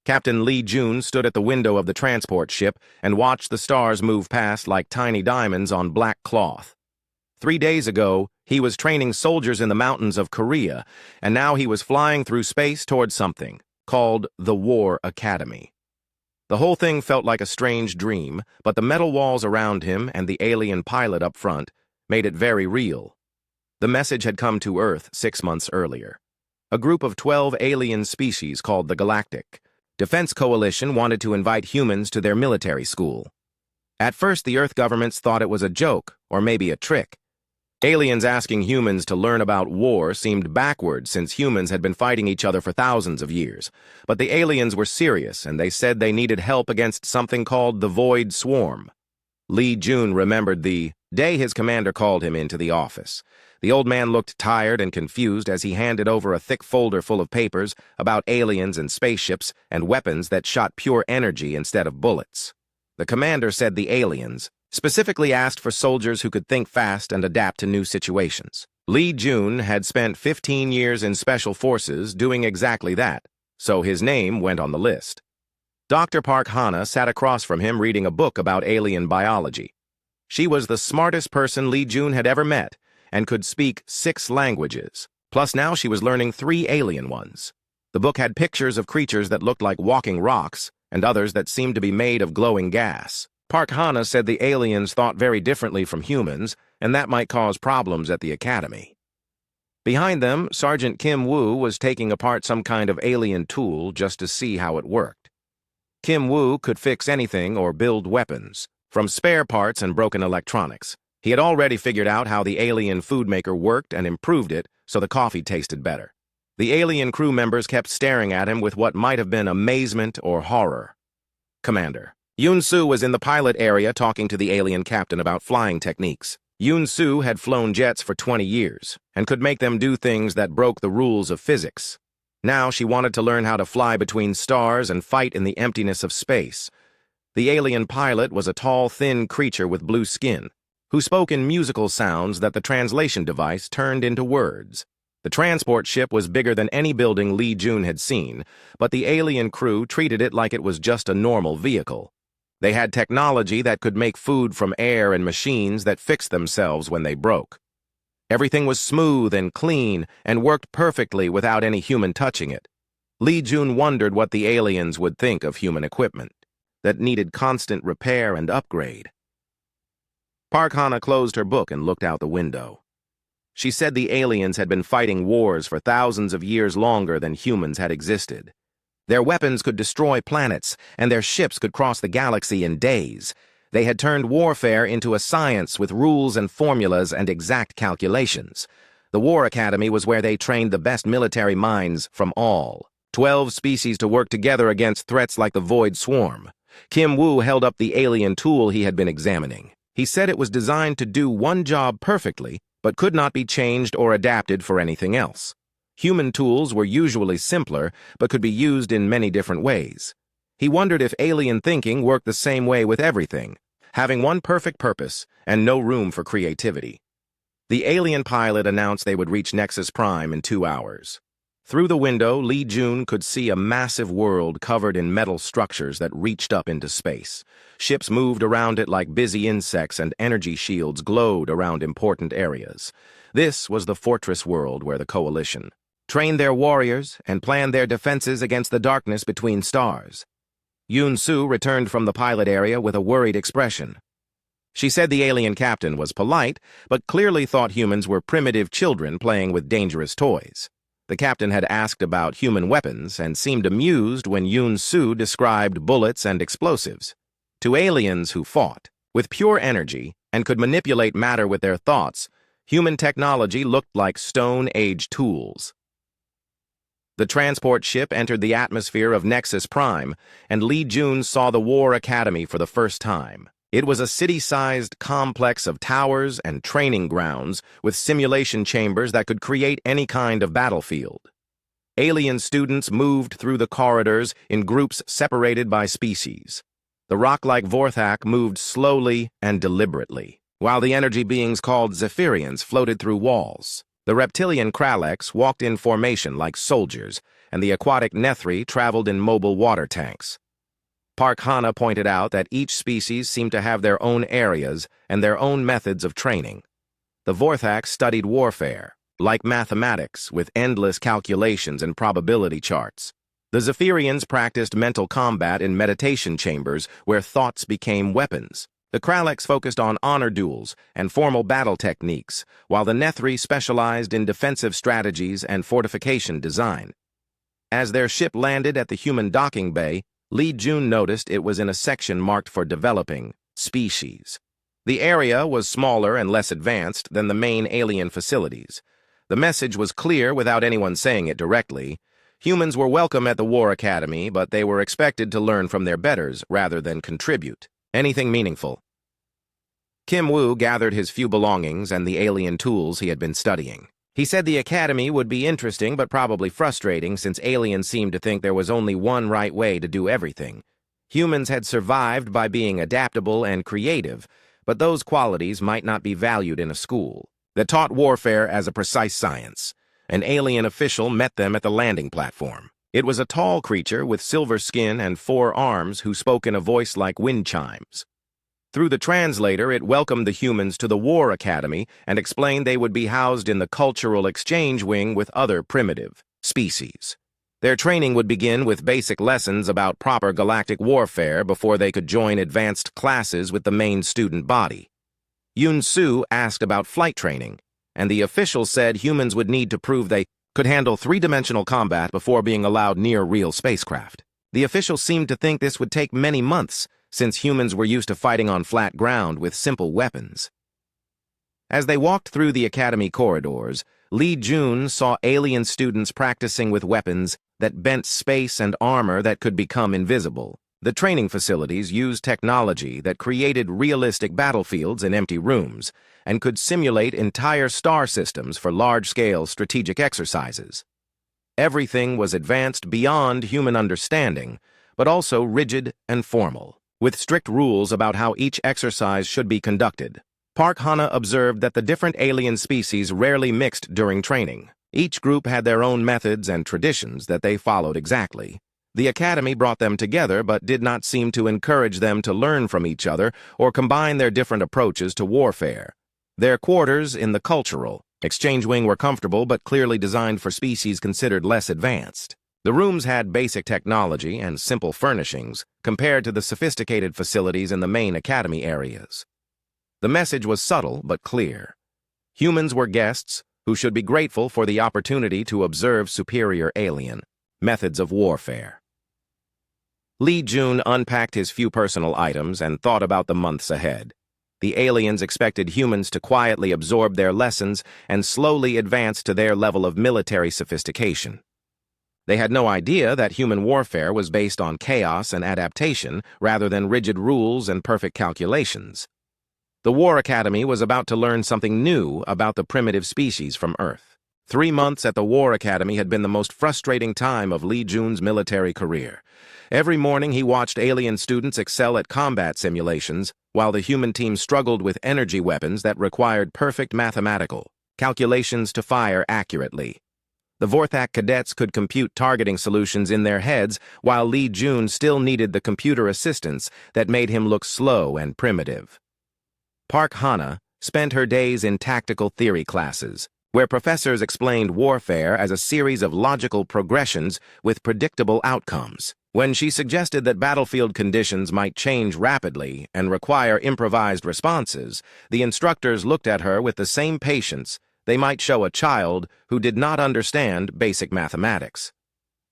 Captain Lee Jun stood at the window of the transport ship and watched the stars move past like tiny diamonds on black cloth. 3 days ago, he was training soldiers in the mountains of Korea, and now he was flying through space towards something called the War Academy. The whole thing felt like a strange dream, but the metal walls around him and the alien pilot up front made it very real. The message had come to Earth 6 months earlier. A group of 12 alien species called the Galactic Defense Coalition wanted to invite humans to their military school. At first, the Earth governments thought it was a joke, or maybe a trick. Aliens asking humans to learn about war seemed backward since humans had been fighting each other for thousands of years. But the aliens were serious, and they said they needed help against something called the Void Swarm. Lee Jun remembered the day his commander called him into the office. The old man looked tired and confused as he handed over a thick folder full of papers about aliens and spaceships and weapons that shot pure energy instead of bullets. The commander said the aliens specifically asked for soldiers who could think fast and adapt to new situations. Lee Jun had spent 15 years in special forces doing exactly that, so his name went on the list. Dr. Park Hana sat across from him reading a book about alien biology. She was the smartest person Lee Jun had ever met and could speak 6 languages. Plus now she was learning 3 alien ones. The book had pictures of creatures that looked like walking rocks and others that seemed to be made of glowing gas. Park Hana said the aliens thought very differently from humans, and that might cause problems at the academy. Behind them, Sergeant Kim Woo was taking apart some kind of alien tool just to see how it worked. Kim Woo could fix anything or build weapons, from spare parts and broken electronics. He had already figured out how the alien food maker worked and improved it so the coffee tasted better. The alien crew members kept staring at him with what might have been amazement or horror. Commander. Yoon-soo was in the pilot area talking to the alien captain about flying techniques. Yoon-soo had flown jets for 20 years and could make them do things that broke the rules of physics. Now she wanted to learn how to fly between stars and fight in the emptiness of space. The alien pilot was a tall, thin creature with blue skin, who spoke in musical sounds that the translation device turned into words. The transport ship was bigger than any building Lee Jun had seen, but the alien crew treated it like it was just a normal vehicle. They had technology that could make food from air and machines that fixed themselves when they broke. Everything was smooth and clean and worked perfectly without any human touching it. Lee Jun wondered what the aliens would think of human equipment that needed constant repair and upgrade. Park Hana closed her book and looked out the window. She said the aliens had been fighting wars for thousands of years longer than humans had existed. Their weapons could destroy planets, and their ships could cross the galaxy in days. They had turned warfare into a science with rules and formulas and exact calculations. The War Academy was where they trained the best military minds from all. 12 species to work together against threats like the Void Swarm. Kim Woo held up the alien tool he had been examining. He said it was designed to do one job perfectly, but could not be changed or adapted for anything else. Human tools were usually simpler, but could be used in many different ways. He wondered if alien thinking worked the same way with everything, having one perfect purpose and no room for creativity. The alien pilot announced they would reach Nexus Prime in 2 hours. Through the window, Lee Jun could see a massive world covered in metal structures that reached up into space. Ships moved around it like busy insects, and energy shields glowed around important areas. This was the fortress world where the Coalition trained their warriors and planned their defenses against the darkness between stars. Yoon-soo returned from the pilot area with a worried expression. She said the alien captain was polite, but clearly thought humans were primitive children playing with dangerous toys. The captain had asked about human weapons and seemed amused when Yoon-soo described bullets and explosives. To aliens who fought with pure energy and could manipulate matter with their thoughts, human technology looked like Stone Age tools. The transport ship entered the atmosphere of Nexus Prime, and Lee Jun saw the War Academy for the first time. It was a city-sized complex of towers and training grounds with simulation chambers that could create any kind of battlefield. Alien students moved through the corridors in groups separated by species. The rock-like Vorthak moved slowly and deliberately, while the energy beings called Zephyrians floated through walls. The reptilian Kralex walked in formation like soldiers, and the aquatic Nethri traveled in mobile water tanks. Park Hana pointed out that each species seemed to have their own areas and their own methods of training. The Vorthak studied warfare, like mathematics, with endless calculations and probability charts. The Zephyrians practiced mental combat in meditation chambers where thoughts became weapons. The Kraleks focused on honor duels and formal battle techniques, while the Nethri specialized in defensive strategies and fortification design. As their ship landed at the human docking bay, Lee Jun noticed it was in a section marked for developing species. The area was smaller and less advanced than the main alien facilities. The message was clear without anyone saying it directly. Humans were welcome at the War Academy, but they were expected to learn from their betters rather than contribute anything meaningful. Kim Woo gathered his few belongings and the alien tools he had been studying. He said the academy would be interesting but probably frustrating since aliens seemed to think there was only one right way to do everything. Humans had survived by being adaptable and creative, but those qualities might not be valued in a school that taught warfare as a precise science. An alien official met them at the landing platform. It was a tall creature with silver skin and 4 arms who spoke in a voice like wind chimes. Through the translator, it welcomed the humans to the War Academy and explained they would be housed in the Cultural Exchange Wing with other primitive species. Their training would begin with basic lessons about proper galactic warfare before they could join advanced classes with the main student body. Yun Su asked about flight training, and the official said humans would need to prove they could handle 3-dimensional combat before being allowed near real spacecraft. The official seemed to think this would take many months, since humans were used to fighting on flat ground with simple weapons. As they walked through the academy corridors, Lee Jun saw alien students practicing with weapons that bent space and armor that could become invisible. The training facilities used technology that created realistic battlefields in empty rooms and could simulate entire star systems for large-scale strategic exercises. Everything was advanced beyond human understanding, but also rigid and formal, with strict rules about how each exercise should be conducted. Park Hana observed that the different alien species rarely mixed during training. Each group had their own methods and traditions that they followed exactly. The academy brought them together but did not seem to encourage them to learn from each other or combine their different approaches to warfare. Their quarters in the Cultural Exchange Wing were comfortable but clearly designed for species considered less advanced. The rooms had basic technology and simple furnishings compared to the sophisticated facilities in the main academy areas. The message was subtle but clear. Humans were guests who should be grateful for the opportunity to observe superior alien methods of warfare. Lee Jun unpacked his few personal items and thought about the months ahead. The aliens expected humans to quietly absorb their lessons and slowly advance to their level of military sophistication. They had no idea that human warfare was based on chaos and adaptation rather than rigid rules and perfect calculations. The War Academy was about to learn something new about the primitive species from Earth. 3 months at the War Academy had been the most frustrating time of Lee Jun's military career. Every morning he watched alien students excel at combat simulations, while the human team struggled with energy weapons that required perfect mathematical calculations to fire accurately. The Vorthak cadets could compute targeting solutions in their heads, while Lee Jun still needed the computer assistance that made him look slow and primitive. Park Hana spent her days in tactical theory classes, where professors explained warfare as a series of logical progressions with predictable outcomes. When she suggested that battlefield conditions might change rapidly and require improvised responses, the instructors looked at her with the same patience they might show a child who did not understand basic mathematics.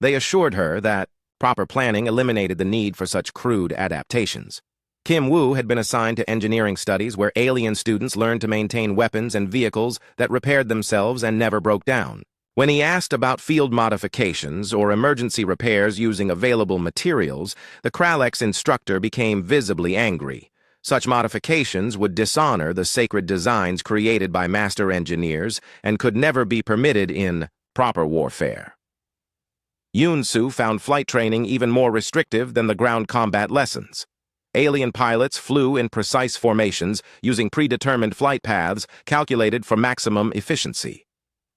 They assured her that proper planning eliminated the need for such crude adaptations. Kim Woo had been assigned to engineering studies where alien students learned to maintain weapons and vehicles that repaired themselves and never broke down. When he asked about field modifications or emergency repairs using available materials, the Kraleks instructor became visibly angry. Such modifications would dishonor the sacred designs created by master engineers and could never be permitted in proper warfare. Yun-Su found flight training even more restrictive than the ground combat lessons. Alien pilots flew in precise formations using predetermined flight paths calculated for maximum efficiency.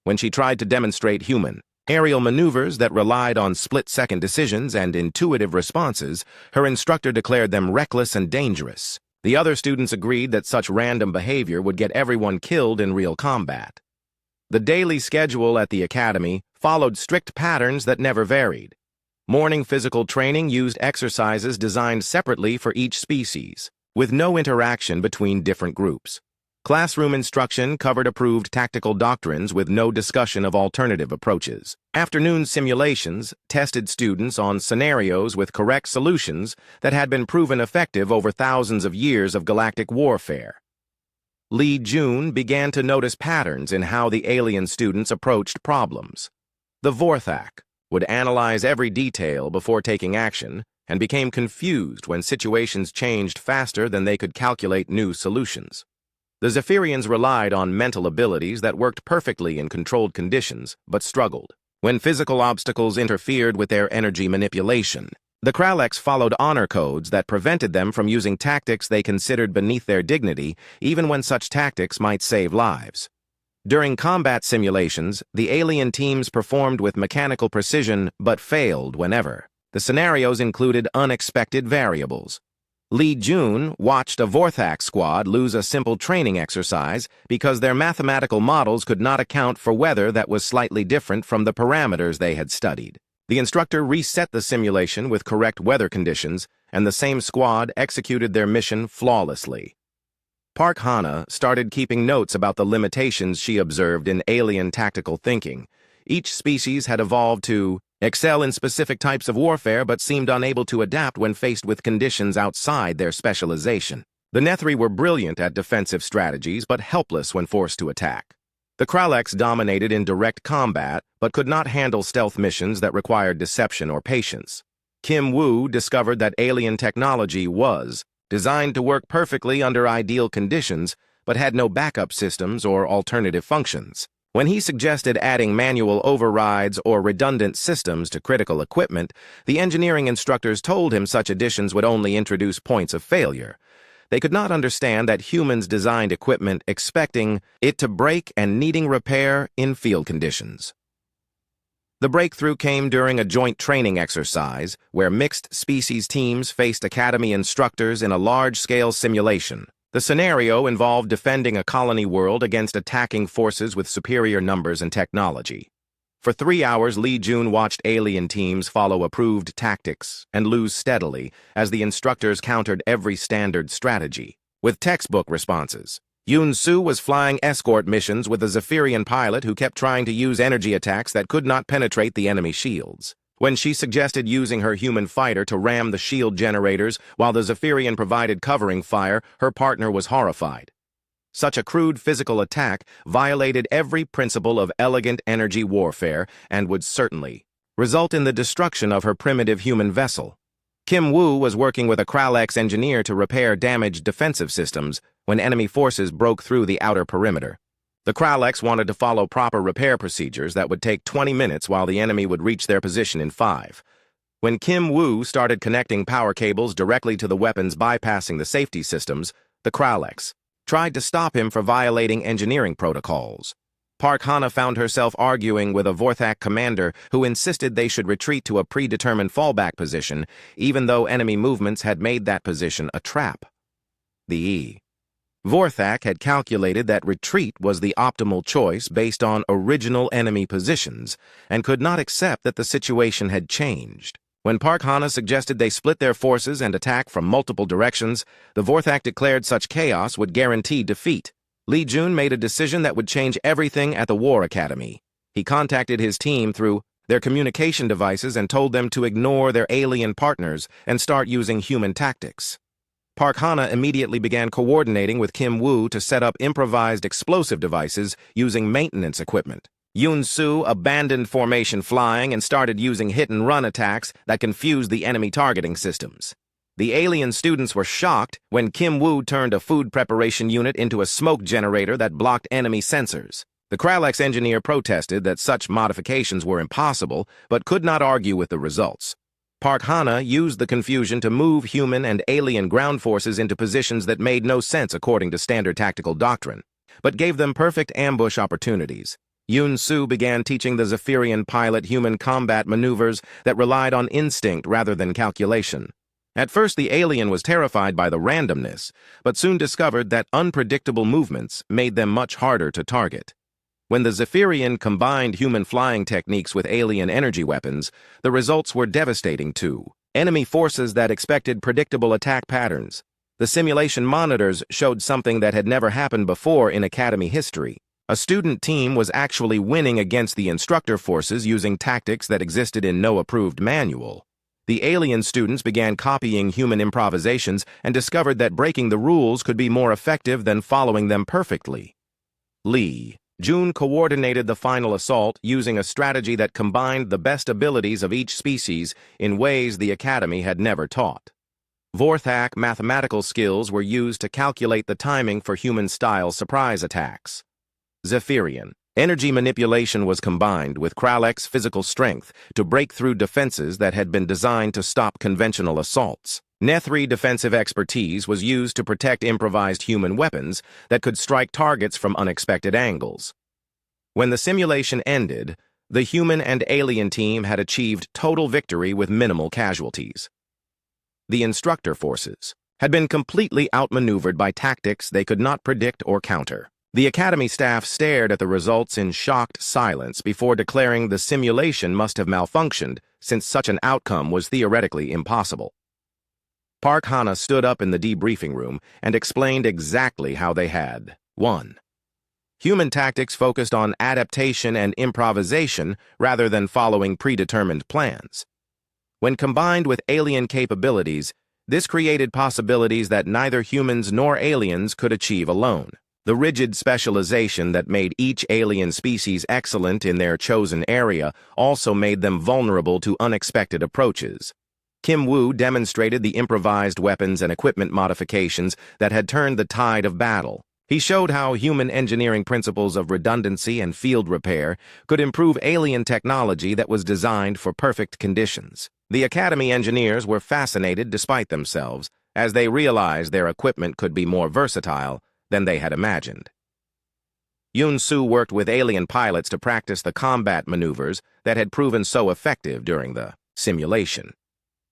When she tried to demonstrate human Aerial maneuvers that relied on split-second decisions and intuitive responses, her instructor declared them reckless and dangerous. The other students agreed that such random behavior would get everyone killed in real combat. The daily schedule at the academy followed strict patterns that never varied. Morning physical training used exercises designed separately for each species, with no interaction between different groups. Classroom instruction covered approved tactical doctrines with no discussion of alternative approaches. Afternoon simulations tested students on scenarios with correct solutions that had been proven effective over thousands of years of galactic warfare. Lee Jun began to notice patterns in how the alien students approached problems. The Vorthak would analyze every detail before taking action and became confused when situations changed faster than they could calculate new solutions. The Zephyrians relied on mental abilities that worked perfectly in controlled conditions, but struggled when physical obstacles interfered with their energy manipulation. The Kraleks followed honor codes that prevented them from using tactics they considered beneath their dignity, even when such tactics might save lives. During combat simulations, the alien teams performed with mechanical precision but failed whenever. The scenarios included unexpected variables. Lee Jun watched a Vorthak squad lose a simple training exercise because their mathematical models could not account for weather that was slightly different from the parameters they had studied. The instructor reset the simulation with correct weather conditions, and the same squad executed their mission flawlessly. Park Hana started keeping notes about the limitations she observed in alien tactical thinking. Each species had evolved to excel in specific types of warfare but seemed unable to adapt when faced with conditions outside their specialization. The Nethri were brilliant at defensive strategies but helpless when forced to attack. The Kraleks dominated in direct combat but could not handle stealth missions that required deception or patience. Kim Woo discovered that alien technology was designed to work perfectly under ideal conditions but had no backup systems or alternative functions. When he suggested adding manual overrides or redundant systems to critical equipment, the engineering instructors told him such additions would only introduce points of failure. They could not understand that humans designed equipment expecting it to break and needing repair in field conditions. The breakthrough came during a joint training exercise where mixed species teams faced academy instructors in a large-scale simulation. The scenario involved defending a colony world against attacking forces with superior numbers and technology. For 3 hours, Lee Jun watched alien teams follow approved tactics and lose steadily as the instructors countered every standard strategy with textbook responses. Yoon Soo was flying escort missions with a Zephyrian pilot who kept trying to use energy attacks that could not penetrate the enemy shields. When she suggested using her human fighter to ram the shield generators while the Zephyrian provided covering fire, her partner was horrified. Such a crude physical attack violated every principle of elegant energy warfare and would certainly result in the destruction of her primitive human vessel. Kim Woo was working with a Kraleks engineer to repair damaged defensive systems when enemy forces broke through the outer perimeter. The Kraleks wanted to follow proper repair procedures that would take 20 minutes while the enemy would reach their position in 5. When Kim Woo started connecting power cables directly to the weapons bypassing the safety systems, the Kraleks tried to stop him for violating engineering protocols. Park Hana found herself arguing with a Vorthak commander who insisted they should retreat to a predetermined fallback position, even though enemy movements had made that position a trap. The Vorthak had calculated that retreat was the optimal choice based on original enemy positions, and could not accept that the situation had changed. When Park Hana suggested they split their forces and attack from multiple directions, the Vorthak declared such chaos would guarantee defeat. Lee Jun made a decision that would change everything at the War Academy. He contacted his team through their communication devices and told them to ignore their alien partners and start using human tactics. Park Hana immediately began coordinating with Kim Woo to set up improvised explosive devices using maintenance equipment. Yoon Soo abandoned formation flying and started using hit-and-run attacks that confused the enemy targeting systems. The alien students were shocked when Kim Woo turned a food preparation unit into a smoke generator that blocked enemy sensors. The Kraleks engineer protested that such modifications were impossible, but could not argue with the results. Park Hana used the confusion to move human and alien ground forces into positions that made no sense according to standard tactical doctrine, but gave them perfect ambush opportunities. Yun-Su began teaching the Zephyrian pilot human combat maneuvers that relied on instinct rather than calculation. At first, the alien was terrified by the randomness, but soon discovered that unpredictable movements made them much harder to target. When the Zephyrian combined human flying techniques with alien energy weapons, the results were devastating too. Enemy forces that expected predictable attack patterns. The simulation monitors showed something that had never happened before in Academy history. A student team was actually winning against the instructor forces using tactics that existed in no approved manual. The alien students began copying human improvisations and discovered that breaking the rules could be more effective than following them perfectly. Lee Jun coordinated the final assault using a strategy that combined the best abilities of each species in ways the Academy had never taught. Vorthak mathematical skills were used to calculate the timing for human-style surprise attacks. Zephyrian energy manipulation was combined with Kralek's physical strength to break through defenses that had been designed to stop conventional assaults. Nethri defensive expertise was used to protect improvised human weapons that could strike targets from unexpected angles. When the simulation ended, the human and alien team had achieved total victory with minimal casualties. The instructor forces had been completely outmaneuvered by tactics they could not predict or counter. The Academy staff stared at the results in shocked silence before declaring the simulation must have malfunctioned, since such an outcome was theoretically impossible. Park Hana stood up in the debriefing room and explained exactly how they had. 1. Human tactics focused on adaptation and improvisation rather than following predetermined plans. When combined with alien capabilities, this created possibilities that neither humans nor aliens could achieve alone. The rigid specialization that made each alien species excellent in their chosen area also made them vulnerable to unexpected approaches. Kim Woo demonstrated the improvised weapons and equipment modifications that had turned the tide of battle. He showed how human engineering principles of redundancy and field repair could improve alien technology that was designed for perfect conditions. The Academy engineers were fascinated despite themselves, as they realized their equipment could be more versatile than they had imagined. Yun-Su worked with alien pilots to practice the combat maneuvers that had proven so effective during the simulation.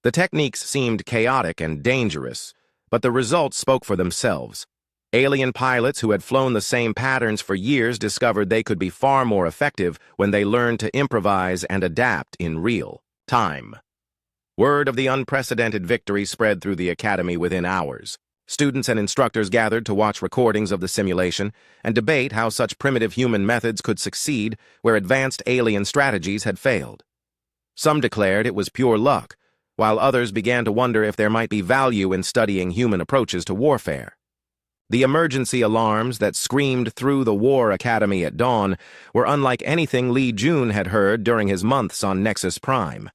The techniques seemed chaotic and dangerous, but the results spoke for themselves. Alien pilots who had flown the same patterns for years discovered they could be far more effective when they learned to improvise and adapt in real time. Word of the unprecedented victory spread through the Academy within hours. Students and instructors gathered to watch recordings of the simulation and debate how such primitive human methods could succeed where advanced alien strategies had failed. Some declared it was pure luck, while others began to wonder if there might be value in studying human approaches to warfare. The emergency alarms that screamed through the War Academy at dawn were unlike anything Lee Jun had heard during his months on Nexus Prime.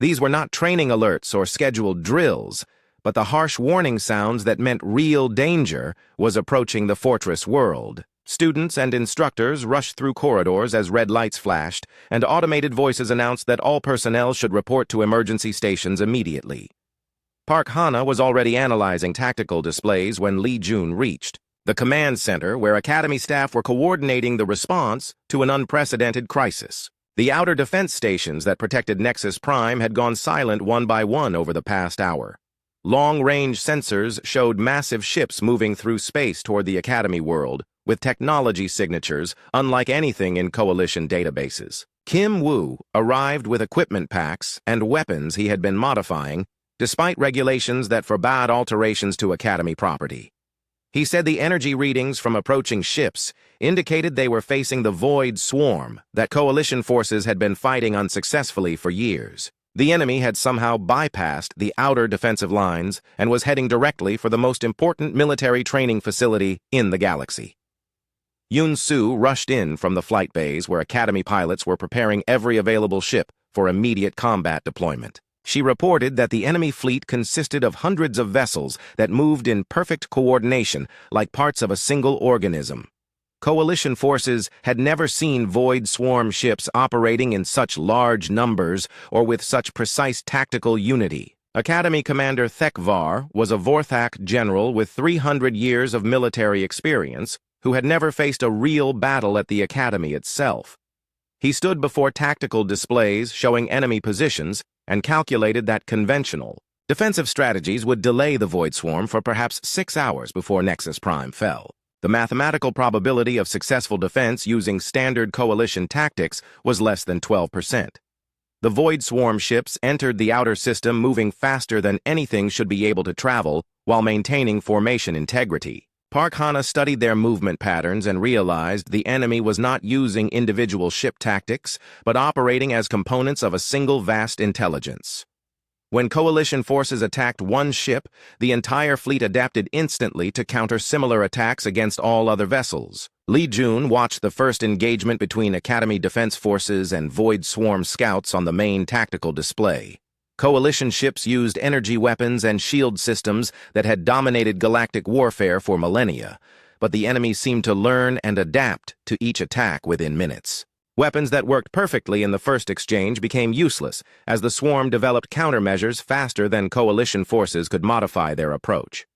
These were not training alerts or scheduled drills, but the harsh warning sounds that meant real danger was approaching the fortress world. Students and instructors rushed through corridors as red lights flashed, and automated voices announced that all personnel should report to emergency stations immediately. Park Hana was already analyzing tactical displays when Lee Jun reached the command center, where Academy staff were coordinating the response to an unprecedented crisis. The outer defense stations that protected Nexus Prime had gone silent one by one over the past hour. Long-range sensors showed massive ships moving through space toward the Academy world, with technology signatures unlike anything in Coalition databases. Kim Woo arrived with equipment packs and weapons he had been modifying, despite regulations that forbade alterations to Academy property. He said the energy readings from approaching ships indicated they were facing the Void Swarm that Coalition forces had been fighting unsuccessfully for years. The enemy had somehow bypassed the outer defensive lines and was heading directly for the most important military training facility in the galaxy. Yun-Su rushed in from the flight bays where Academy pilots were preparing every available ship for immediate combat deployment. She reported that the enemy fleet consisted of hundreds of vessels that moved in perfect coordination like parts of a single organism. Coalition forces had never seen Void Swarm ships operating in such large numbers or with such precise tactical unity. Academy Commander Thekvar was a Vorthak general with 300 years of military experience who had never faced a real battle at the Academy itself. He stood before tactical displays showing enemy positions and calculated that conventional defensive strategies would delay the Void Swarm for perhaps 6 hours before Nexus Prime fell. The mathematical probability of successful defense using standard coalition tactics was less than 12%. The Void Swarm ships entered the outer system moving faster than anything should be able to travel while maintaining formation integrity. Park Hana studied their movement patterns and realized the enemy was not using individual ship tactics, but operating as components of a single vast intelligence. When coalition forces attacked one ship, the entire fleet adapted instantly to counter similar attacks against all other vessels. Lee Jun watched the first engagement between Academy Defense Forces and Void Swarm scouts on the main tactical display. Coalition ships used energy weapons and shield systems that had dominated galactic warfare for millennia, but the enemy seemed to learn and adapt to each attack within minutes. Weapons that worked perfectly in the first exchange became useless as the swarm developed countermeasures faster than coalition forces could modify their approach.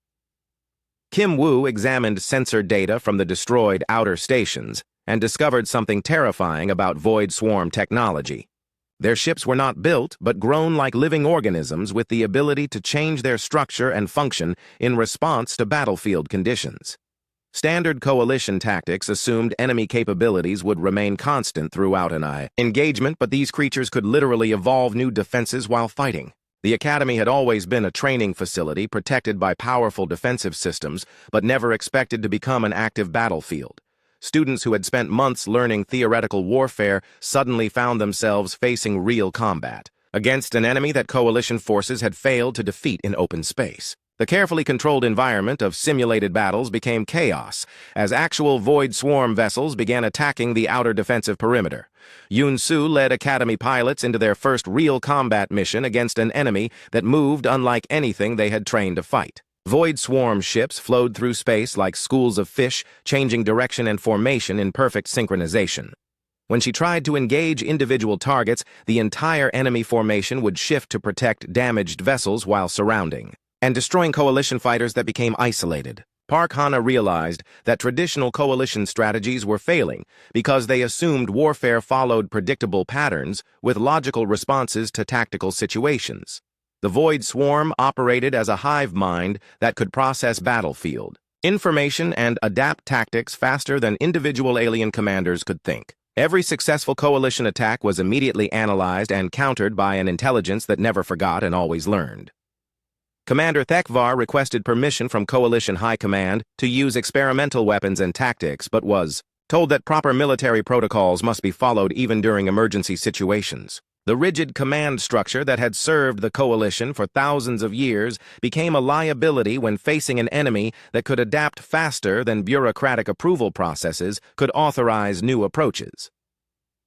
Kim Woo examined sensor data from the destroyed outer stations and discovered something terrifying about Void Swarm technology. Their ships were not built, but grown like living organisms with the ability to change their structure and function in response to battlefield conditions. Standard coalition tactics assumed enemy capabilities would remain constant throughout an engagement, but these creatures could literally evolve new defenses while fighting. The Academy had always been a training facility protected by powerful defensive systems, but never expected to become an active battlefield. Students who had spent months learning theoretical warfare suddenly found themselves facing real combat against an enemy that coalition forces had failed to defeat in open space. The carefully controlled environment of simulated battles became chaos as actual Void Swarm vessels began attacking the outer defensive perimeter. Yoon Soo led Academy pilots into their first real combat mission against an enemy that moved unlike anything they had trained to fight. Void Swarm ships flowed through space like schools of fish, changing direction and formation in perfect synchronization. When she tried to engage individual targets, the entire enemy formation would shift to protect damaged vessels while surrounding and destroying coalition fighters that became isolated. Park Hana realized that traditional coalition strategies were failing because they assumed warfare followed predictable patterns with logical responses to tactical situations. The Void Swarm operated as a hive mind that could process battlefield information and adapt tactics faster than individual alien commanders could think. Every successful coalition attack was immediately analyzed and countered by an intelligence that never forgot and always learned. Commander Thekvar requested permission from Coalition High Command to use experimental weapons and tactics, but was told that proper military protocols must be followed even during emergency situations. The rigid command structure that had served the Coalition for thousands of years became a liability when facing an enemy that could adapt faster than bureaucratic approval processes could authorize new approaches.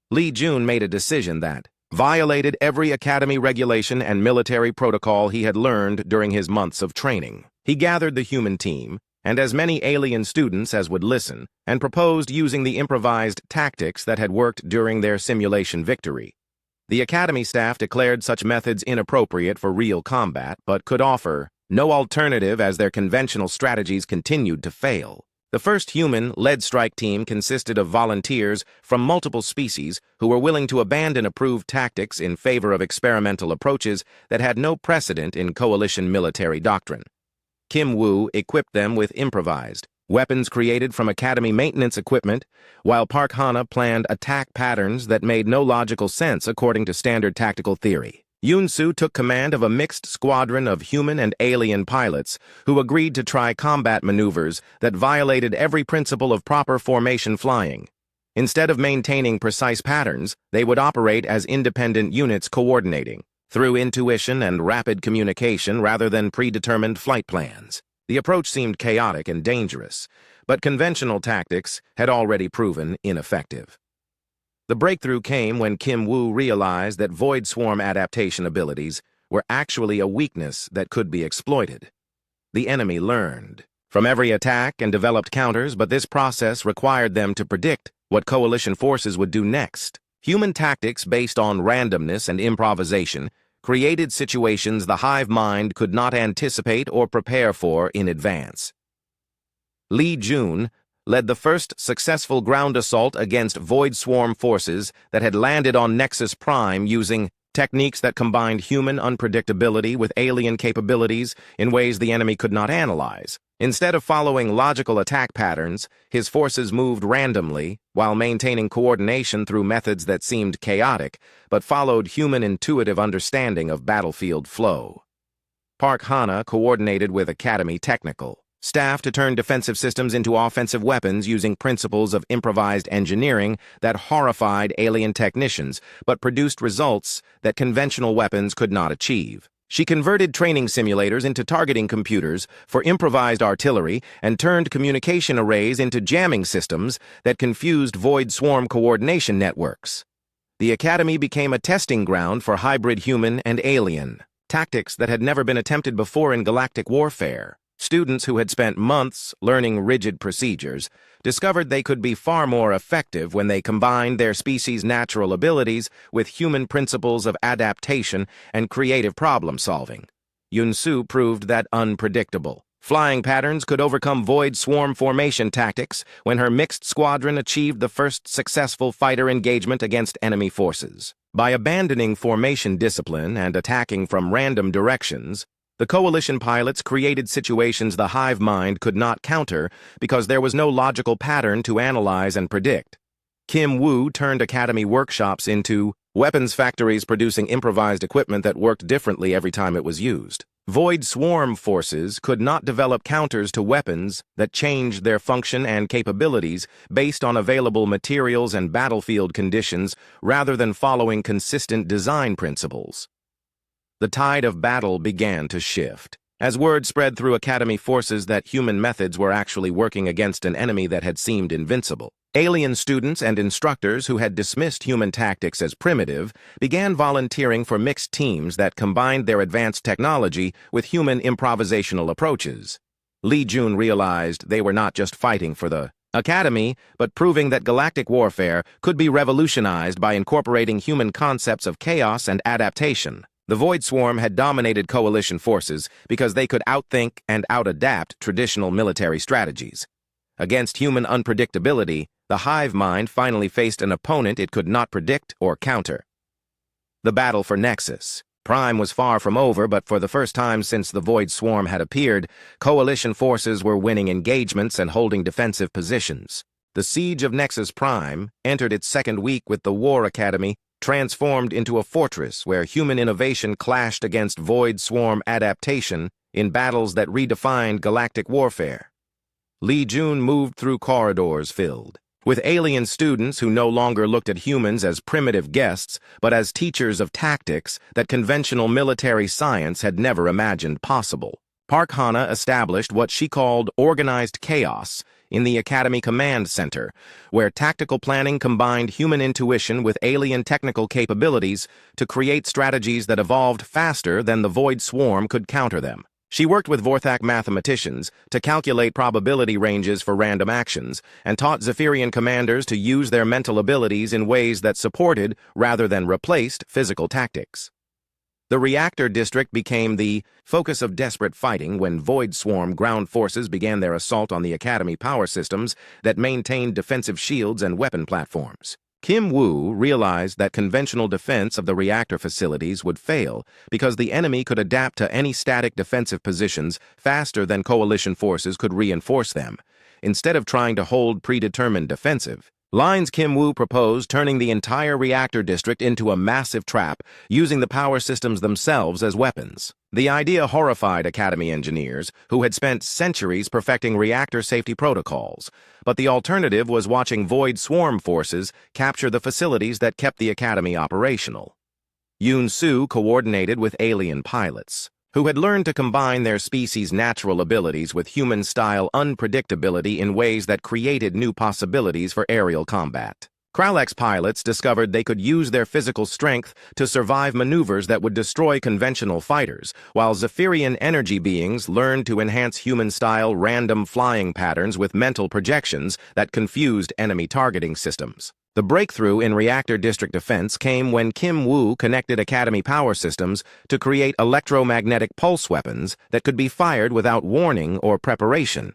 Lee Jun made a decision that violated every Academy regulation and military protocol he had learned during his months of training. He gathered the human team, and as many alien students as would listen, and proposed using the improvised tactics that had worked during their simulation victory. The Academy staff declared such methods inappropriate for real combat, but could offer no alternative as their conventional strategies continued to fail. The first human-led strike team consisted of volunteers from multiple species who were willing to abandon approved tactics in favor of experimental approaches that had no precedent in coalition military doctrine. Kim Woo equipped them with improvised weapons created from Academy maintenance equipment, while Park Hana planned attack patterns that made no logical sense according to standard tactical theory. Yoon Soo took command of a mixed squadron of human and alien pilots who agreed to try combat maneuvers that violated every principle of proper formation flying. Instead of maintaining precise patterns, they would operate as independent units coordinating through intuition and rapid communication rather than predetermined flight plans. The approach seemed chaotic and dangerous, but conventional tactics had already proven ineffective. The breakthrough came when Kim Woo realized that Void Swarm adaptation abilities were actually a weakness that could be exploited. The enemy learned from every attack and developed counters, but this process required them to predict what coalition forces would do next. Human tactics based on randomness and improvisation created situations the hive mind could not anticipate or prepare for in advance. Lee Jun led the first successful ground assault against Void Swarm forces that had landed on Nexus Prime using techniques that combined human unpredictability with alien capabilities in ways the enemy could not analyze. Instead of following logical attack patterns, his forces moved randomly while maintaining coordination through methods that seemed chaotic but followed human intuitive understanding of battlefield flow. Park Hana coordinated with Academy Technical staff to turn defensive systems into offensive weapons using principles of improvised engineering that horrified alien technicians but produced results that conventional weapons could not achieve. She converted training simulators into targeting computers for improvised artillery and turned communication arrays into jamming systems that confused Void Swarm coordination networks. The Academy became a testing ground for hybrid human and alien tactics that had never been attempted before in galactic warfare. Students who had spent months learning rigid procedures discovered they could be far more effective when they combined their species' natural abilities with human principles of adaptation and creative problem-solving. Yunsu proved that unpredictable flying patterns could overcome Void Swarm formation tactics when her mixed squadron achieved the first successful fighter engagement against enemy forces. By abandoning formation discipline and attacking from random directions, the Coalition pilots created situations the hive mind could not counter because there was no logical pattern to analyze and predict. Kim Woo turned Academy workshops into weapons factories producing improvised equipment that worked differently every time it was used. Void Swarm forces could not develop counters to weapons that changed their function and capabilities based on available materials and battlefield conditions rather than following consistent design principles. The tide of battle began to shift. As word spread through Academy forces that human methods were actually working against an enemy that had seemed invincible, alien students and instructors who had dismissed human tactics as primitive began volunteering for mixed teams that combined their advanced technology with human improvisational approaches. Li Jun realized they were not just fighting for the Academy, but proving that galactic warfare could be revolutionized by incorporating human concepts of chaos and adaptation. The Void Swarm had dominated Coalition forces because they could outthink and outadapt traditional military strategies. Against human unpredictability, the hive mind finally faced an opponent it could not predict or counter. The battle for Nexus Prime was far from over, but for the first time since the Void Swarm had appeared, Coalition forces were winning engagements and holding defensive positions. The siege of Nexus Prime entered its second week with the War Academy transformed into a fortress where human innovation clashed against Void Swarm adaptation in battles that redefined galactic warfare. Li Jun moved through corridors filled with alien students who no longer looked at humans as primitive guests, but as teachers of tactics that conventional military science had never imagined possible. Park Hana established what she called organized chaos in the Academy Command Center, where tactical planning combined human intuition with alien technical capabilities to create strategies that evolved faster than the Void Swarm could counter them. She worked with Vorthak mathematicians to calculate probability ranges for random actions and taught Zephyrian commanders to use their mental abilities in ways that supported rather than replaced physical tactics. The reactor district became the focus of desperate fighting when Void Swarm ground forces began their assault on the Academy power systems that maintained defensive shields and weapon platforms. Kim Woo realized that conventional defense of the reactor facilities would fail because the enemy could adapt to any static defensive positions faster than Coalition forces could reinforce them. Instead of trying to hold predetermined defensive lines, Kim Woo proposed turning the entire reactor district into a massive trap, using the power systems themselves as weapons. The idea horrified Academy engineers, who had spent centuries perfecting reactor safety protocols, but the alternative was watching Void Swarm forces capture the facilities that kept the Academy operational. Yoon Soo coordinated with alien pilots, who had learned to combine their species' natural abilities with human-style unpredictability in ways that created new possibilities for aerial combat. Kralek's pilots discovered they could use their physical strength to survive maneuvers that would destroy conventional fighters, while Zephyrian energy beings learned to enhance human-style random flying patterns with mental projections that confused enemy targeting systems. The breakthrough in reactor district defense came when Kim Woo connected Academy power systems to create electromagnetic pulse weapons that could be fired without warning or preparation.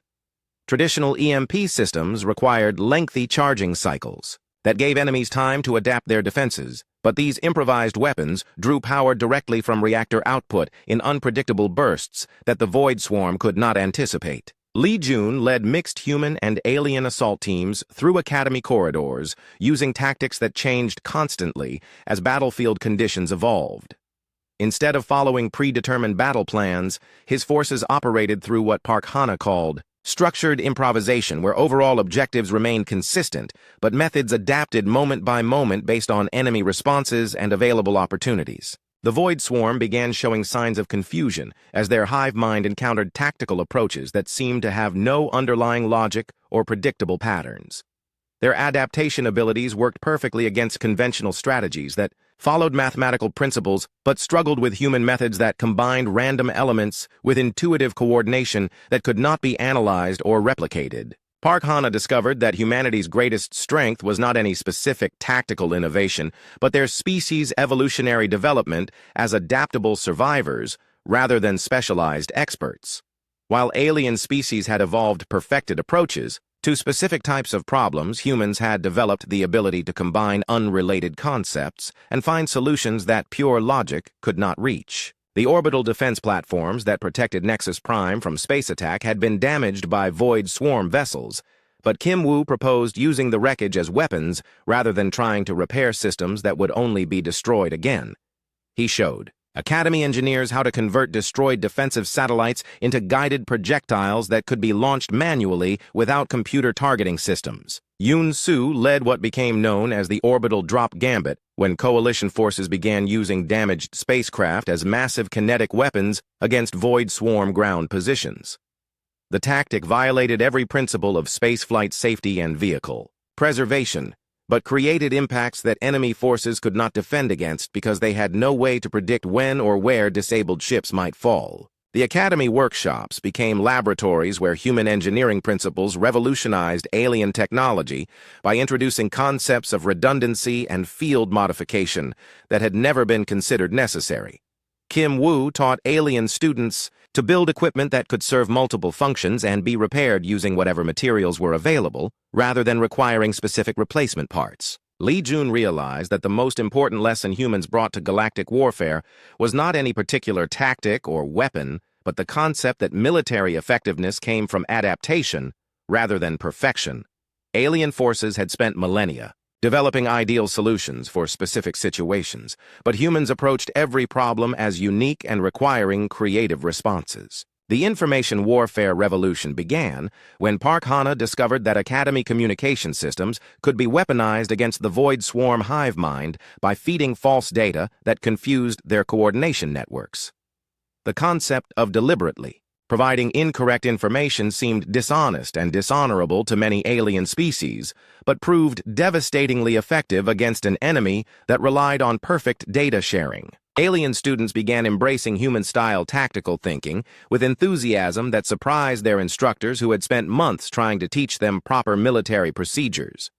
Traditional EMP systems required lengthy charging cycles that gave enemies time to adapt their defenses, but these improvised weapons drew power directly from reactor output in unpredictable bursts that the Void Swarm could not anticipate. Lee Jun led mixed human and alien assault teams through Academy corridors, using tactics that changed constantly as battlefield conditions evolved. Instead of following predetermined battle plans, his forces operated through what Park Hana called structured improvisation, where overall objectives remained consistent, but methods adapted moment by moment based on enemy responses and available opportunities. The Void Swarm began showing signs of confusion as their hive mind encountered tactical approaches that seemed to have no underlying logic or predictable patterns. Their adaptation abilities worked perfectly against conventional strategies that followed mathematical principles but struggled with human methods that combined random elements with intuitive coordination that could not be analyzed or replicated. Park Hana discovered that humanity's greatest strength was not any specific tactical innovation, but their species' evolutionary development as adaptable survivors rather than specialized experts. While alien species had evolved perfected approaches to specific types of problems, humans had developed the ability to combine unrelated concepts and find solutions that pure logic could not reach. The orbital defense platforms that protected Nexus Prime from space attack had been damaged by Void Swarm vessels, but Kim Woo proposed using the wreckage as weapons rather than trying to repair systems that would only be destroyed again. He showed Academy engineers how to convert destroyed defensive satellites into guided projectiles that could be launched manually without computer targeting systems. Yoon Soo led what became known as the Orbital Drop Gambit when coalition forces began using damaged spacecraft as massive kinetic weapons against Void Swarm ground positions. The tactic violated every principle of spaceflight safety and vehicle preservation, but created impacts that enemy forces could not defend against because they had no way to predict when or where disabled ships might fall. The Academy workshops became laboratories where human engineering principles revolutionized alien technology by introducing concepts of redundancy and field modification that had never been considered necessary. Kim Woo taught alien students to build equipment that could serve multiple functions and be repaired using whatever materials were available, rather than requiring specific replacement parts. Lee Jun realized that the most important lesson humans brought to galactic warfare was not any particular tactic or weapon, but the concept that military effectiveness came from adaptation rather than perfection. Alien forces had spent millennia developing ideal solutions for specific situations, but humans approached every problem as unique and requiring creative responses. The information warfare revolution began when Park Hana discovered that Academy communication systems could be weaponized against the Void Swarm hive mind by feeding false data that confused their coordination networks. The concept of deliberately providing incorrect information seemed dishonest and dishonorable to many alien species, but proved devastatingly effective against an enemy that relied on perfect data sharing. Alien students began embracing human-style tactical thinking with enthusiasm that surprised their instructors who had spent months trying to teach them proper military procedures.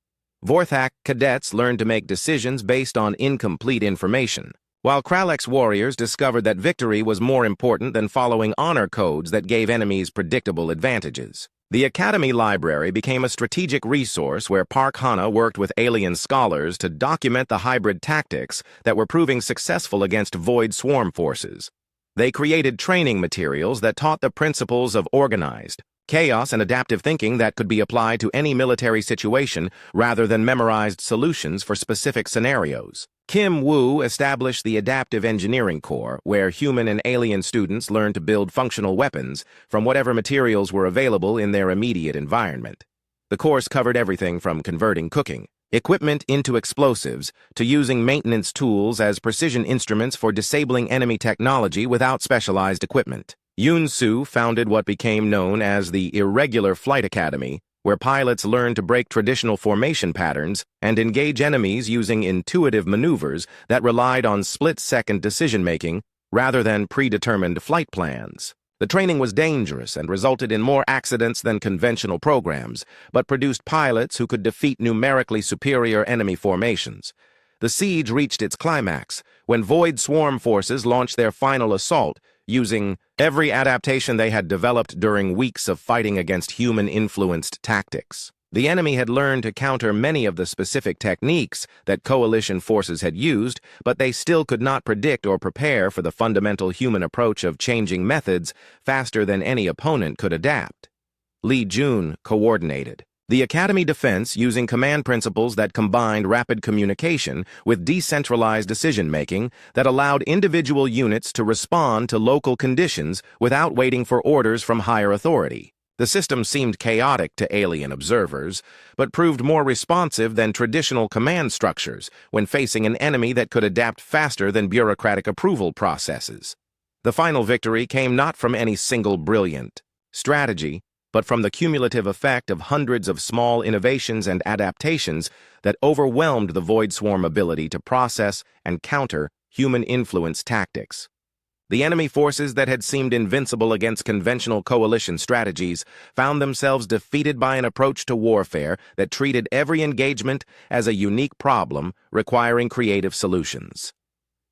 Vorthak cadets learned to make decisions based on incomplete information, while Kralek's warriors discovered that victory was more important than following honor codes that gave enemies predictable advantages. The Academy Library became a strategic resource where Park Hana worked with alien scholars to document the hybrid tactics that were proving successful against Void Swarm forces. They created training materials that taught the principles of organized chaos and adaptive thinking that could be applied to any military situation rather than memorized solutions for specific scenarios. Kim Woo established the Adaptive Engineering Corps, where human and alien students learned to build functional weapons from whatever materials were available in their immediate environment. The course covered everything from converting cooking equipment into explosives to using maintenance tools as precision instruments for disabling enemy technology without specialized equipment. Yoon Soo founded what became known as the Irregular Flight Academy, where pilots learned to break traditional formation patterns and engage enemies using intuitive maneuvers that relied on split-second decision-making rather than predetermined flight plans. The training was dangerous and resulted in more accidents than conventional programs, but produced pilots who could defeat numerically superior enemy formations. The siege reached its climax when Void Swarm forces launched their final assault, using every adaptation they had developed during weeks of fighting against human-influenced tactics. The enemy had learned to counter many of the specific techniques that coalition forces had used, but they still could not predict or prepare for the fundamental human approach of changing methods faster than any opponent could adapt. Li Jun coordinated the Academy defense using command principles that combined rapid communication with decentralized decision-making that allowed individual units to respond to local conditions without waiting for orders from higher authority. The system seemed chaotic to alien observers, but proved more responsive than traditional command structures when facing an enemy that could adapt faster than bureaucratic approval processes. The final victory came not from any single brilliant strategy, but from the cumulative effect of hundreds of small innovations and adaptations that overwhelmed the Void Swarm ability to process and counter human-influence tactics. The enemy forces that had seemed invincible against conventional coalition strategies found themselves defeated by an approach to warfare that treated every engagement as a unique problem requiring creative solutions.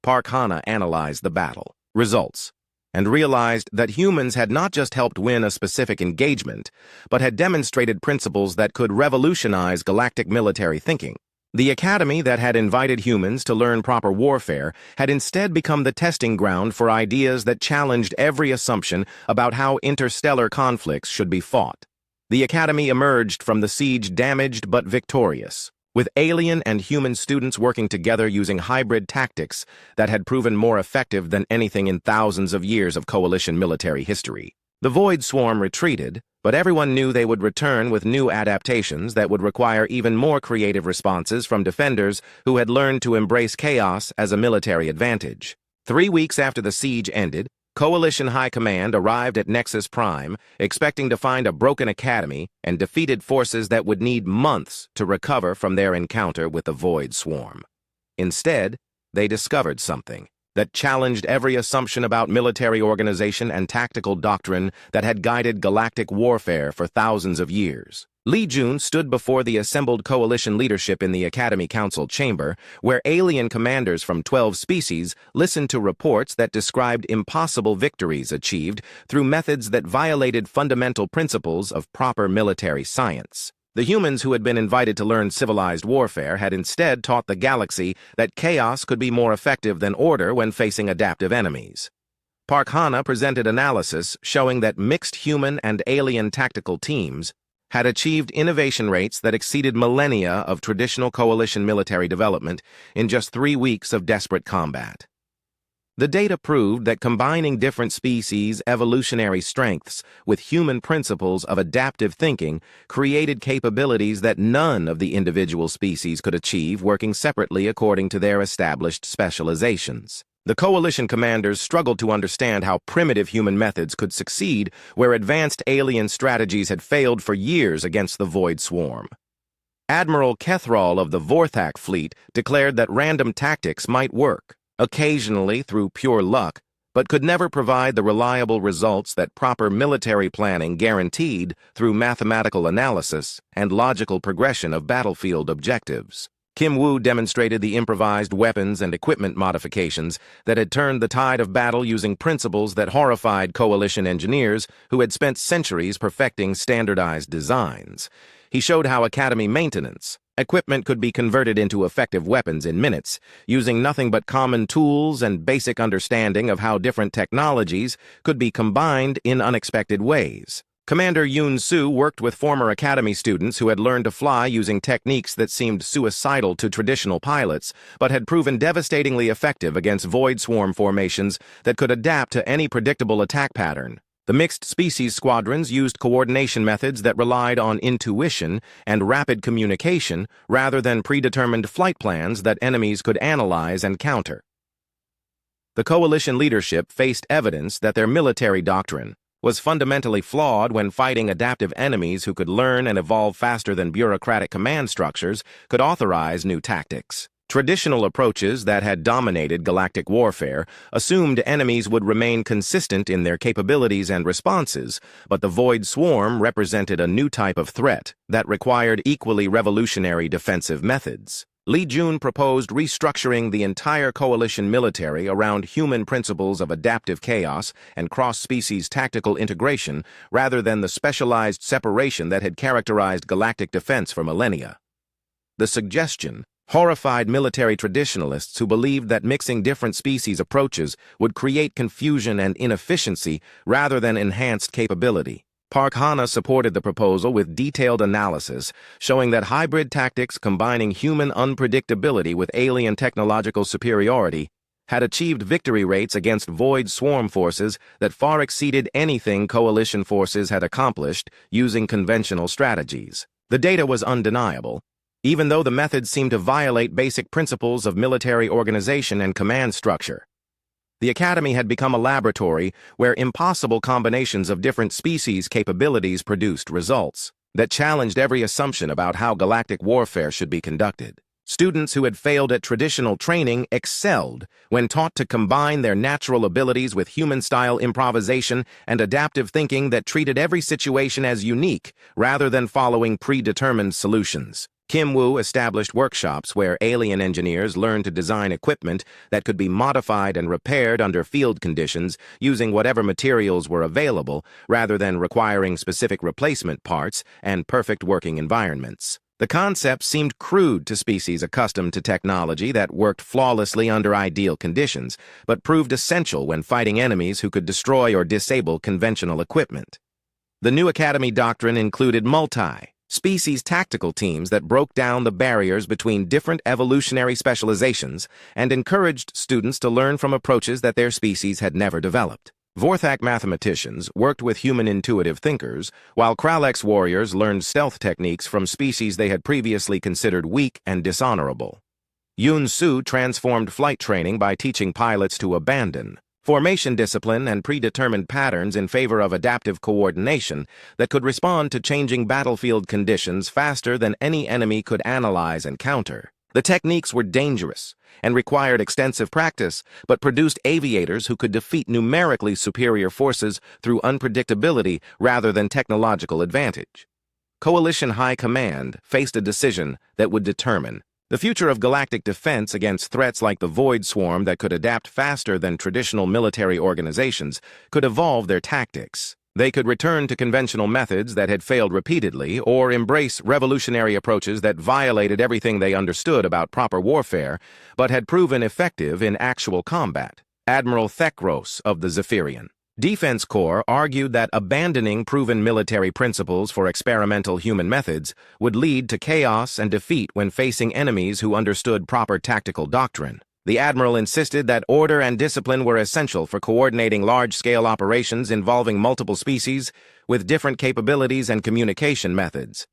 Park Hana analyzed the battle results and realized that humans had not just helped win a specific engagement, but had demonstrated principles that could revolutionize galactic military thinking. The Academy that had invited humans to learn proper warfare had instead become the testing ground for ideas that challenged every assumption about how interstellar conflicts should be fought. The Academy emerged from the siege damaged but victorious, with alien and human students working together using hybrid tactics that had proven more effective than anything in thousands of years of coalition military history. The Void Swarm retreated, but everyone knew they would return with new adaptations that would require even more creative responses from defenders who had learned to embrace chaos as a military advantage. 3 weeks after the siege ended, Coalition High Command arrived at Nexus Prime, expecting to find a broken academy and defeated forces that would need months to recover from their encounter with the Void Swarm. Instead, they discovered something that challenged every assumption about military organization and tactical doctrine that had guided galactic warfare for thousands of years. Li Jun stood before the assembled coalition leadership in the Academy Council chamber, where alien commanders from 12 species listened to reports that described impossible victories achieved through methods that violated fundamental principles of proper military science. The humans who had been invited to learn civilized warfare had instead taught the galaxy that chaos could be more effective than order when facing adaptive enemies. Park Hana presented analysis showing that mixed human and alien tactical teams had achieved innovation rates that exceeded millennia of traditional coalition military development in just 3 weeks of desperate combat. The data proved that combining different species' evolutionary strengths with human principles of adaptive thinking created capabilities that none of the individual species could achieve working separately according to their established specializations. The coalition commanders struggled to understand how primitive human methods could succeed where advanced alien strategies had failed for years against the Void Swarm. Admiral Kethral of the Vorthak fleet declared that random tactics might work, occasionally through pure luck, but could never provide the reliable results that proper military planning guaranteed through mathematical analysis and logical progression of battlefield objectives. Kim Woo demonstrated the improvised weapons and equipment modifications that had turned the tide of battle using principles that horrified coalition engineers who had spent centuries perfecting standardized designs. He showed how Academy maintenance equipment could be converted into effective weapons in minutes, using nothing but common tools and basic understanding of how different technologies could be combined in unexpected ways. Commander Yoon Soo worked with former Academy students who had learned to fly using techniques that seemed suicidal to traditional pilots, but had proven devastatingly effective against Void Swarm formations that could adapt to any predictable attack pattern. The mixed species squadrons used coordination methods that relied on intuition and rapid communication rather than predetermined flight plans that enemies could analyze and counter. The coalition leadership faced evidence that their military doctrine was fundamentally flawed when fighting adaptive enemies who could learn and evolve faster than bureaucratic command structures could authorize new tactics. Traditional approaches that had dominated galactic warfare assumed enemies would remain consistent in their capabilities and responses, but the Void Swarm represented a new type of threat that required equally revolutionary defensive methods. Li Jun proposed restructuring the entire coalition military around human principles of adaptive chaos and cross-species tactical integration rather than the specialized separation that had characterized galactic defense for millennia. The suggestion horrified military traditionalists who believed that mixing different species approaches would create confusion and inefficiency rather than enhanced capability. Park Hana supported the proposal with detailed analysis, showing that hybrid tactics combining human unpredictability with alien technological superiority had achieved victory rates against void swarm forces that far exceeded anything coalition forces had accomplished using conventional strategies. The data was undeniable, even though the methods seemed to violate basic principles of military organization and command structure. The Academy had become a laboratory where impossible combinations of different species' capabilities produced results that challenged every assumption about how galactic warfare should be conducted. Students who had failed at traditional training excelled when taught to combine their natural abilities with human-style improvisation and adaptive thinking that treated every situation as unique rather than following predetermined solutions. Kim Woo established workshops where alien engineers learned to design equipment that could be modified and repaired under field conditions using whatever materials were available rather than requiring specific replacement parts and perfect working environments. The concept seemed crude to species accustomed to technology that worked flawlessly under ideal conditions, but proved essential when fighting enemies who could destroy or disable conventional equipment. The new Academy doctrine included multi-species tactical teams that broke down the barriers between different evolutionary specializations and encouraged students to learn from approaches that their species had never developed. Vorthak mathematicians worked with human intuitive thinkers, while Kralex warriors learned stealth techniques from species they had previously considered weak and dishonorable. Yun Su transformed flight training by teaching pilots to abandon formation discipline and predetermined patterns in favor of adaptive coordination that could respond to changing battlefield conditions faster than any enemy could analyze and counter. The techniques were dangerous and required extensive practice, but produced aviators who could defeat numerically superior forces through unpredictability rather than technological advantage. Coalition High Command faced a decision that would determine the future of galactic defense against threats like the Void Swarm that could adapt faster than traditional military organizations could evolve their tactics. They could return to conventional methods that had failed repeatedly or embrace revolutionary approaches that violated everything they understood about proper warfare but had proven effective in actual combat. Admiral Thekros of the Zephyrian Defense Corps argued that abandoning proven military principles for experimental human methods would lead to chaos and defeat when facing enemies who understood proper tactical doctrine. The Admiral insisted that order and discipline were essential for coordinating large-scale operations involving multiple species with different capabilities and communication methods.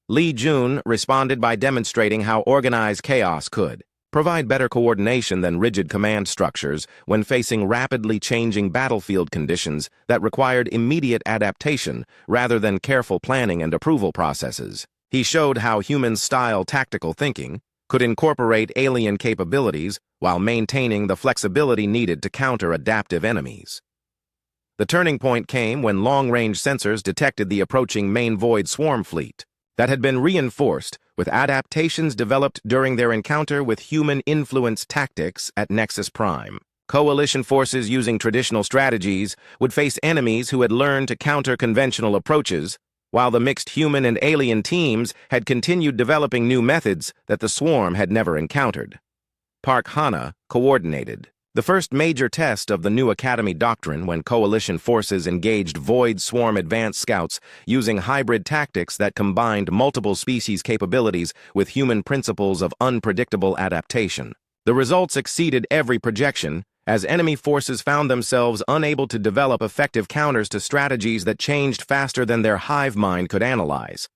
Li Jun responded by demonstrating how organized chaos could provide better coordination than rigid command structures when facing rapidly changing battlefield conditions that required immediate adaptation rather than careful planning and approval processes. He showed how human-style tactical thinking could incorporate alien capabilities while maintaining the flexibility needed to counter adaptive enemies. The turning point came when long-range sensors detected the approaching main Void Swarm fleet that had been reinforced with adaptations developed during their encounter with human-influenced tactics at Nexus Prime. Coalition forces using traditional strategies would face enemies who had learned to counter conventional approaches, while the mixed human and alien teams had continued developing new methods that the Swarm had never encountered. Park Hana coordinated the first major test of the new Academy doctrine when coalition forces engaged Void Swarm advanced scouts using hybrid tactics that combined multiple species capabilities with human principles of unpredictable adaptation. The results exceeded every projection, as enemy forces found themselves unable to develop effective counters to strategies that changed faster than their hive mind could analyze.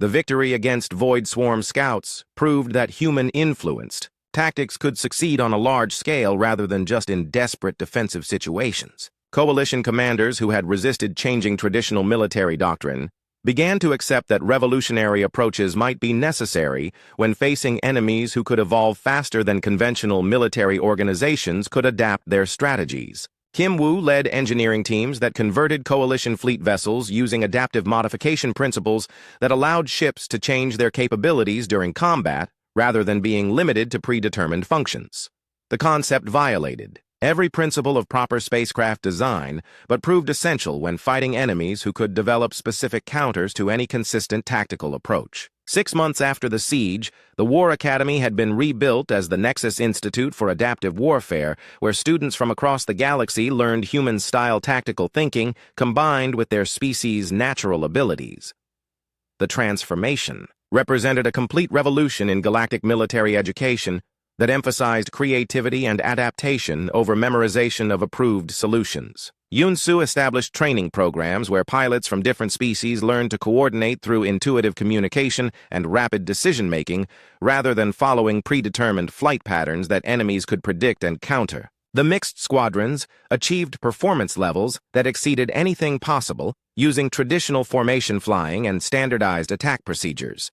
The victory against Void Swarm scouts proved that human-influenced tactics could succeed on a large scale rather than just in desperate defensive situations. Coalition commanders who had resisted changing traditional military doctrine began to accept that revolutionary approaches might be necessary when facing enemies who could evolve faster than conventional military organizations could adapt their strategies. Kim Woo led engineering teams that converted coalition fleet vessels using adaptive modification principles that allowed ships to change their capabilities during combat rather than being limited to predetermined functions. The concept violated every principle of proper spacecraft design, but proved essential when fighting enemies who could develop specific counters to any consistent tactical approach. 6 months after the siege, the War Academy had been rebuilt as the Nexus Institute for Adaptive Warfare, where students from across the galaxy learned human-style tactical thinking combined with their species' natural abilities. The transformation represented a complete revolution in galactic military education that emphasized creativity and adaptation over memorization of approved solutions. Yunsu established training programs where pilots from different species learned to coordinate through intuitive communication and rapid decision-making rather than following predetermined flight patterns that enemies could predict and counter. The mixed squadrons achieved performance levels that exceeded anything possible using traditional formation flying and standardized attack procedures.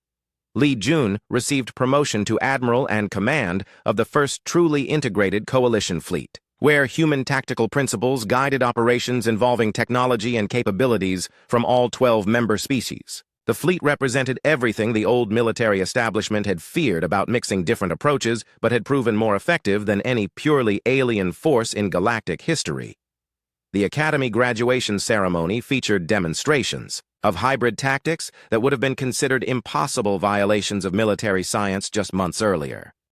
Li Jun received promotion to Admiral and Command of the first truly integrated coalition fleet, where human tactical principles guided operations involving technology and capabilities from all 12 member species. The fleet represented everything the old military establishment had feared about mixing different approaches, but had proven more effective than any purely alien force in galactic history. The Academy graduation ceremony featured demonstrations of hybrid tactics that would have been considered impossible violations of military science just months earlier.